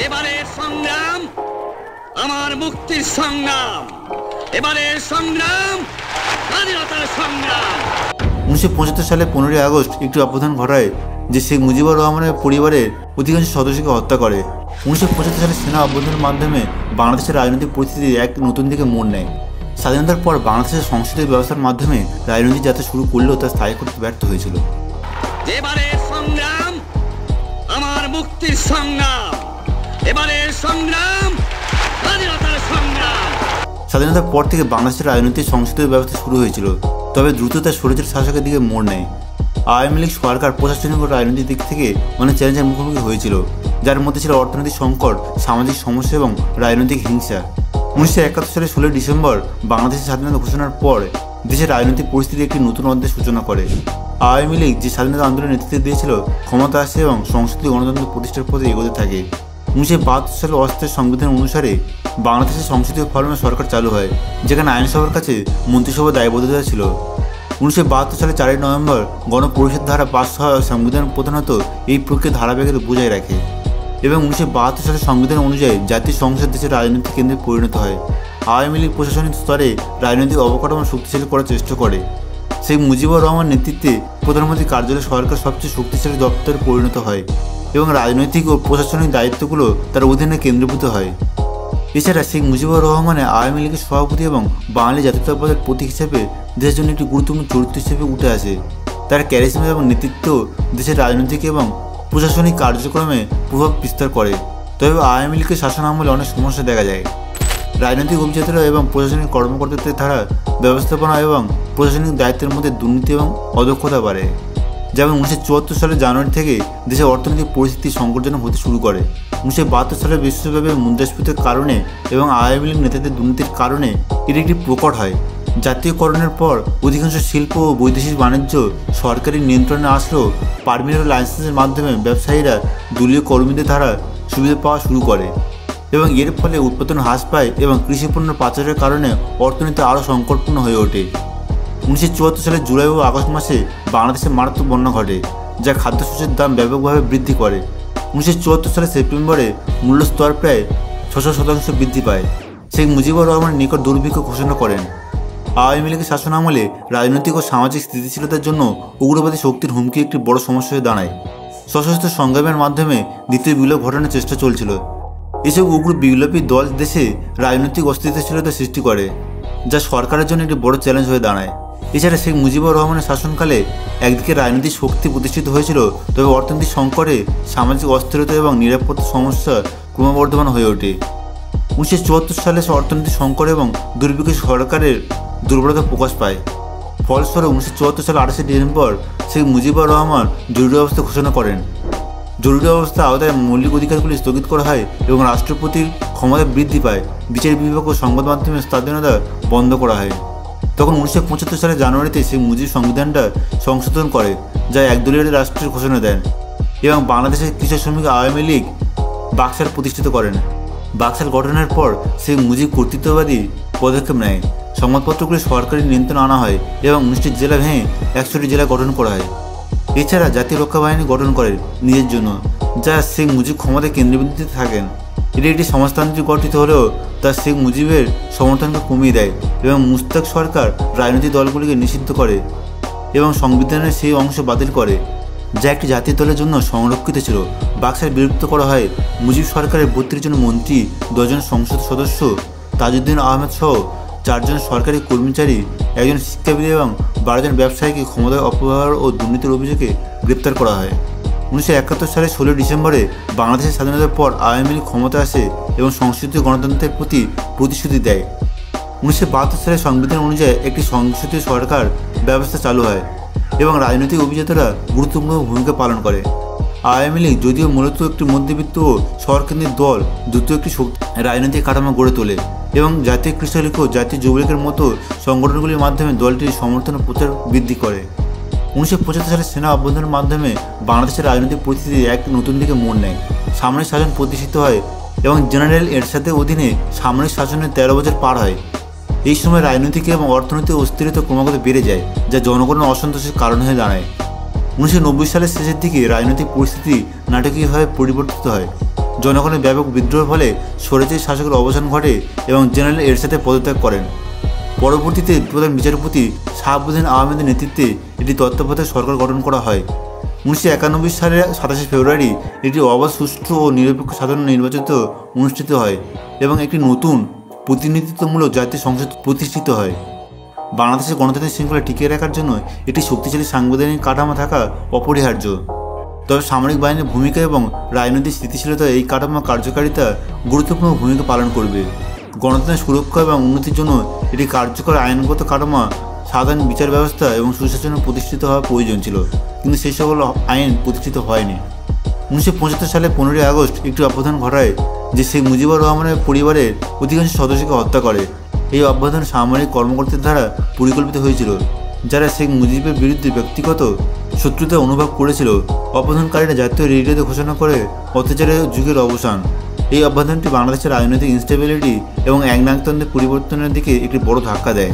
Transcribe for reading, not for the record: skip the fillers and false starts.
এবারের সংগ্রাম আমার মুক্তির সংগ্রাম, এবারের সংগ্রাম স্বাধীনতার সংগ্রাম। 1975 সালে 15ই আগস্ট একটি অভ্যুত্থান ঘটায় যে শেখ মুজিবুর রহমানের পরিবারের অধিকাংশ সদস্যকে হত্যা করে। 1975 সালে সেনা অভ্যুত্থানের মাধ্যমে বাংলাদেশের রাজনৈতিক পরিস্থিতি এক নতুন দিকে মোড় নেয়। স্বাধীনতার পর বাংলাদেশের সংসদীয় ব্যবস্থার মাধ্যমে রাজনৈতিক যাত্রা শুরু করলেও তা স্থায়ী করতে ব্যর্থ হয়েছিল। এবারের সংগ্রাম আমার মুক্তির সংগ্রাম, এবারের সংগ্রাম স্বাধীনতার সংগ্রাম। স্বাধীনতার পর থেকে বাংলাদেশের রাজনৈতিক সংসদীয় ব্যবস্থা শুরু হয়েছিল, তবে দ্রুত তা স্বৈরাচার শাসকের দিকে মোড় নেয়। আওয়ামী লীগ সরকার প্রশাসনিক ও রাজনৈতিক দিক থেকে অনেক চ্যালেঞ্জের মুখোমুখি হয়েছিল, যার মধ্যে ছিল অর্থনৈতিক সংকট, সামাজিক সমস্যা এবং রাজনৈতিক হিংসা। 1971 সালের 16 ডিসেম্বর বাংলাদেশের স্বাধীনতা ঘোষণার পর দেশের রাজনৈতিক পরিস্থিতি একটি নতুন অধ্যায়ের সূচনা করে। আওয়ামী লীগ যে স্বাধীনতা আন্দোলনের নেতৃত্ব দিয়েছিল ক্ষমতা আসে এবং সংসদীয় গণতন্ত্র প্রতিষ্ঠার পথে এগোতে থাকে। 1972 সালে অস্থায়ী সংবিধান অনুসারে বাংলাদেশের সংসদীয় ফরমে সরকার চালু হয়, যেখানে আইনসভার কাছে মন্ত্রিসভার দায়বদ্ধতা ছিল। 1972 সালে 4 নভেম্বর গণপরিষদ ধারা পাস হওয়া সংবিধান প্রধানত এই প্রক্রিয়া ধারাবাহিকতা বজায় রাখে এবং 1972 সালের সংবিধান অনুযায়ী জাতীয় সংসদ দেশের রাজনৈতিক কেন্দ্রে পরিণত হয়। আওয়ামী লীগ প্রশাসনিক স্তরে রাজনৈতিক অবকাঠামো শক্তিশালী করার চেষ্টা করে। শেখ মুজিবুর রহমান নেতৃত্বে প্রধানমন্ত্রী কার্যালয় সরকার সবচেয়ে শক্তিশালী দপ্তরে পরিণত হয় এবং রাজনৈতিক ও প্রশাসনিক দায়িত্বগুলো তার অধীনে কেন্দ্রীভূত হয়। এছাড়া শেখ মুজিবুর রহমানের আওয়ামী লীগের সভাপতি এবং বাঙালি জাতীয়তাবাদের প্রতীক হিসেবে দেশের জন্য একটি গুরুত্বপূর্ণ চরিত্র হিসেবে উঠে আসে। তার ক্যারিজমা এবং নেতৃত্ব দেশের রাজনৈতিক এবং প্রশাসনিক কার্যক্রমে প্রভাব বিস্তার করে। তবে আওয়ামী লীগের শাসন আমলে অনেক সমস্যা দেখা যায়। রাজনৈতিক অভিজাতরা এবং প্রশাসনিক কর্মকর্তাদের দ্বারা ব্যবস্থাপনা এবং প্রশাসনিক দায়িত্বের মধ্যে দুর্নীতি এবং অদক্ষতা বাড়ে। যেমন 1974 সালের জানুয়ারি থেকে দেশের অর্থনৈতিক পরিস্থিতি সংকটজনক হতে শুরু করে। 1972 সালে বিশ্বব্যাপী মুদ্রাস্ফীতির কারণে এবং আওয়ামী লীগ নেতাদের দুর্নীতির কারণে এটি একটি প্রকট হয়। জাতীয়করণের পর অধিকাংশ শিল্প ও বৈদেশিক বাণিজ্য সরকারি নিয়ন্ত্রণে আসলেও পারমিট ও লাইসেন্সের মাধ্যমে ব্যবসায়ীরা দলীয় কর্মীদের দ্বারা সুবিধা পাওয়া শুরু করে এবং এর ফলে উৎপাদন হ্রাস পায় এবং কৃষিপণ্য পাচারের কারণে অর্থনীতি আরও সংকটপূর্ণ হয়ে ওঠে। 1974 সালের জুলাই ও আগস্ট মাসে বাংলাদেশে মারাত্মক বন্যা ঘটে, যা খাদ্যশস্যের দাম ব্যাপকভাবে বৃদ্ধি করে। 1974 সালের সেপ্টেম্বরে মূল্যস্তর প্রায় 600% বৃদ্ধি পায়। শেখ মুজিবুর রহমানের নিকট দুর্ভিক্ষ ঘোষণা করেন। আওয়ামী লীগের শাসন আমলে রাজনৈতিক ও সামাজিক স্থিতিশীলতার জন্য উগ্রবাদী শক্তির হুমকি একটি বড় সমস্যা হয়ে দাঁড়ায়। সশস্ত্র সংগ্রামের মাধ্যমে দ্বিতীয় বিপ্লব ঘটানোর চেষ্টা চলছিল। এসব উগ্র বিপ্লবী দল দেশে রাজনৈতিক অস্থিতিশীলতা সৃষ্টি করে, যা সরকারের জন্য একটি বড় চ্যালেঞ্জ হয়ে দাঁড়ায়। এছাড়া শেখ মুজিবুর রহমানের শাসনকালে একদিকে রাজনৈতিক শক্তি প্রতিষ্ঠিত হয়েছিল, তবে অর্থনৈতিক সংকটে সামাজিক অস্থিরতা এবং নিরাপত্তা সমস্যা ক্রমবর্ধমান হয়ে ওঠে। 1974 সালে অর্থনৈতিক সংকট এবং দুর্ভিক্ষে সরকারের দুর্বলতা প্রকাশ পায়। ফলস্বরূপ 1974 সালের 28 ডিসেম্বর শেখ মুজিবুর রহমান জরুরি অবস্থা ঘোষণা করেন। জরুরি অবস্থা আওতায় মৌলিক অধিকারগুলি স্থগিত করা হয় এবং রাষ্ট্রপতির ক্ষমতা বৃদ্ধি পায়। বিচার বিভাগ ও সংবাদ মাধ্যমের স্বাধীনতা বন্ধ করা হয়। তখন 1975 সালের জানুয়ারিতে শেখ মুজিব সংবিধানটা সংশোধন করে, যা একদলীয় রাষ্ট্রের ঘোষণা দেন এবং বাংলাদেশের কৃষক শ্রমিক আওয়ামী লীগ বাকশাল প্রতিষ্ঠিত করেন। বাকশাল গঠনের পর শেখ মুজিব কর্তৃত্ববাদী পদক্ষেপ নেয়। সংবাদপত্রগুলি সরকারি নিয়ন্ত্রণ আনা হয় এবং 19টি জেলা ভেঙে 61টি জেলা গঠন করা হয়। এছাড়া জাতীয় রক্ষা বাহিনী গঠন করে নিজের জন্য, যা শেখ মুজিব ক্ষমতায় কেন্দ্রীভূত থাকেন। এটি একটি সমাজতান্ত্রিক গঠিত হলেও তা শেখ মুজিবের সমর্থনকে কমিয়ে দেয় এবং মুস্তাক সরকার রাজনৈতিক দলগুলিকে নিষিদ্ধ করে এবং সংবিধানের সেই অংশ বাতিল করে, যা একটি জাতীয় দলের জন্য সংরক্ষিত ছিল। বাকশাল বিলুপ্ত করা হয়। মুজিব সরকারের 32 জন মন্ত্রী, 10 জন সংসদ সদস্য, তাজউদ্দিন আহমেদ সহ 4 জন সরকারি কর্মচারী, 1 জন শিক্ষাবিদ এবং 12 জন ব্যবসায়ীকে ক্ষমতার অপব্যবহার ও দুর্নীতির অভিযোগে গ্রেপ্তার করা হয়। 1971 সালের 16 ডিসেম্বরে বাংলাদেশের স্বাধীনতার পর আওয়ামী লীগ ক্ষমতা আসে এবং সংসদীয় গণতন্ত্রের প্রতি প্রতিশ্রুতি দেয়। 1972 সালের সংবিধান অনুযায়ী একটি সংসদীয় সরকার ব্যবস্থা চালু হয় এবং রাজনৈতিক অভিজাতরা গুরুত্বপূর্ণ ভূমিকা পালন করে। আওয়ামী লীগ যদিও মূলত একটি মধ্যবিত্ত ও শহরকেন্দ্রিক দল, দ্রুত একটি রাজনৈতিক কাঠামো গড়ে তোলে এবং জাতীয় কৃষক লীগ ও জাতীয় যুবলীগের মতো সংগঠনগুলির মাধ্যমে দলটির সমর্থন ও প্রচার বৃদ্ধি করে। 1975 সালে সেনা অভ্যুত্থানের মাধ্যমে বাংলাদেশের রাজনৈতিক পরিস্থিতি এক নতুন দিকে মোড় নেয়। সামরিক শাসন প্রতিষ্ঠিত হয় এবং জেনারেল এরশাদের অধীনে সামরিক শাসনের 13 বছর পার হয়। এই সময় রাজনৈতিক এবং অর্থনৈতিক অস্থিরতা ক্রমাগত বেড়ে যায়, যা জনগণের অসন্তোষের কারণ হয়ে দাঁড়ায়। 1990 সালের শেষের দিকে রাজনৈতিক পরিস্থিতি নাটকীয়ভাবে পরিবর্তিত হয় জনগণের ব্যাপক বিদ্রোহের ফলে স্বৈরাচারী শাসকের অবসান ঘটে এবং জেনারেল এরশাদে পদত্যাগ করেন। পরবর্তীতে প্রধান বিচারপতি শাহাবুদ্দিন আহমেদের নেতৃত্বে একটি তত্ত্বাবধায়ক সরকার গঠন করা হয়। 1991 সালের 27 ফেব্রুয়ারি একটি অবাধ, সুষ্ঠু ও নিরপেক্ষ সাধারণ নির্বাচন অনুষ্ঠিত হয় এবং একটি নতুন প্রতিনিধিত্বমূলক জাতীয় সংসদ প্রতিষ্ঠিত হয়। বাংলাদেশের গণতান্ত্রিক শৃঙ্খলা টিকিয়ে রাখার জন্য একটি শক্তিশালী সাংবিধানিক কাঠামো থাকা অপরিহার্য। তবে সামরিক বাহিনীর ভূমিকা এবং রাজনৈতিক স্থিতিশীলতা এই কাঠামো কার্যকারিতা গুরুত্বপূর্ণ ভূমিকা পালন করবে। গণতন্ত্রের সুরক্ষা এবং উন্নতির জন্য এটি কার্যকর আইনগত কাঠামো, সাধারণ বিচার ব্যবস্থা এবং সুশাসনের প্রতিষ্ঠিত হওয়া প্রয়োজন ছিল, কিন্তু সেই সকল আইন প্রতিষ্ঠিত হয়নি। 1975 সালে 15ই আগস্ট একটি অভ্যুত্থান ঘটায় যে শেখ মুজিবুর রহমানের পরিবারের অধিকাংশ সদস্যকে হত্যা করে। এই অভ্যুত্থান সামরিক কর্মকর্তাদের দ্বারা পরিকল্পিত হয়েছিল, যারা শেখ মুজিবের বিরুদ্ধে ব্যক্তিগত শত্রুতা অনুভব করেছিল। অভ্যুত্থানকারীরা জাতীয় রেডিওতে ঘোষণা করে অত্যাচারের যুগের অবসান। এই অভ্যুত্থানটি বাংলাদেশের রাজনৈতিক ইনস্টেবিলিটি এবং একনায়কতন্ত্রের পরিবর্তনের দিকে একটি বড় ধাক্কা দেয়।